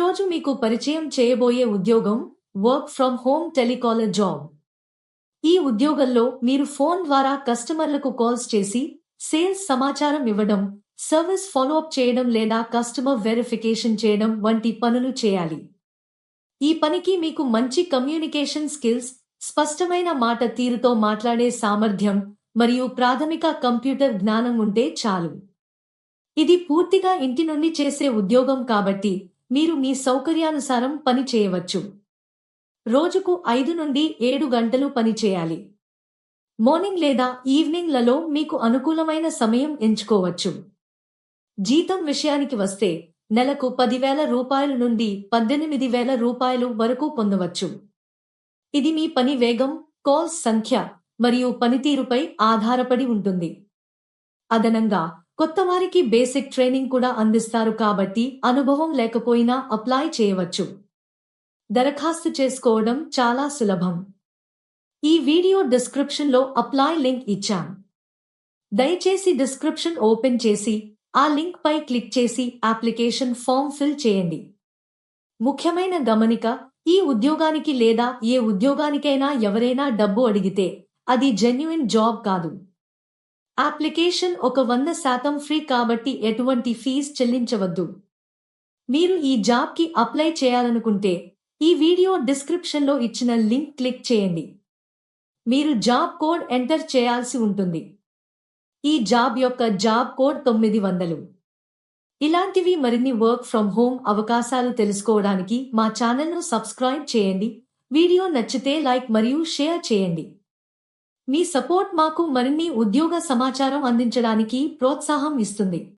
ఈరోజు మీకు పరిచయం చేయబోయే ఉద్యోగం work from home telecaller job. ఈ ఉద్యోగంలో మీరు ఫోన్ ద్వారా కస్టమర్లకు కాల్స్ చేసి సేల్స్ సమాచారం ఇవ్వడం, సర్వీస్ ఫాలోఅప్ చేయడం లేదా కస్టమర్ వెరిఫికేషన్ చేయడం వంటి పనులు చేయాలి. ఈ పనికి మీకు మంచి కమ్యూనికేషన్ స్కిల్స్, స్పష్టమైన మాట తీరుతో మాట్లాడే సామర్థ్యం మరియు ప్రాథమిక కంప్యూటర్ జ్ఞానం ఉంటే చాలు. ఇది పూర్తిగా ఇంటి నుండి చేసే ఉద్యోగం కాబట్టి మీరు మీ సౌకర్యానుసారం పని చేయవచ్చు. రోజుకు 5 నుండి 7 గంటలు పని చేయాలి. మార్నింగ్ లేదా ఈవినింగ్లలో మీకు అనుకూలమైన సమయం ఎంచుకోవచ్చు. జీతం విషయానికి వస్తే నెలకు 10,000 రూపాయల నుండి 18,000 రూపాయలు వరకు పొందవచ్చు. ఇది మీ పని వేగం, కాల్స్ సంఖ్య మరియు పనితీరుపై ఆధారపడి ఉంటుంది. అదనంగా కొత్తవారికి బేసిక్ ట్రైనింగ్ కూడా అందిస్తారు కాబట్టి అనుభవం లేకపోయినా అప్లై చేయవచ్చు. దరఖాస్తు చేసుకోవడం చాలా సులభం. ఈ వీడియో డిస్క్రిప్షన్లో అప్లై లింక్ ఇచ్చాం. దయచేసి డిస్క్రిప్షన్ ఓపెన్ చేసి ఆ లింక్ పై క్లిక్ చేసి అప్లికేషన్ ఫామ్ ఫిల్ చేయండి. ముఖ్యమైన గమనిక, ఈ ఉద్యోగానికి లేదా ఏ ఉద్యోగానికైనా ఎవరైనా డబ్బు అడిగితే అది జెన్యూన్ జాబ్ కాదు. అప్లికేషన్ 100% ఫ్రీ కాబట్టి ఎటువంటి ఫీజు చెల్లించవద్దు. మీరు ఈ జాబ్కి అప్లై చేయాలనుకుంటే ఈ వీడియో డిస్క్రిప్షన్లో ఇచ్చిన లింక్ క్లిక్ చేయండి. మీరు జాబ్ కోడ్ ఎంటర్ చేయాల్సి ఉంటుంది. ఈ జాబ్ యొక్క జాబ్ కోడ్ 900. ఇలాంటివి మరిన్ని వర్క్ ఫ్రమ్ హోమ్ అవకాశాలు తెలుసుకోవడానికి మా ఛానల్ను సబ్స్క్రైబ్ చేయండి. వీడియో నచ్చితే లైక్ మరియు షేర్ చేయండి. మీ సపోర్ట్ మాకు మరిన్ని ఉద్యోగ సమాచారం అందించడానికి ప్రోత్సాహం ఇస్తుంది.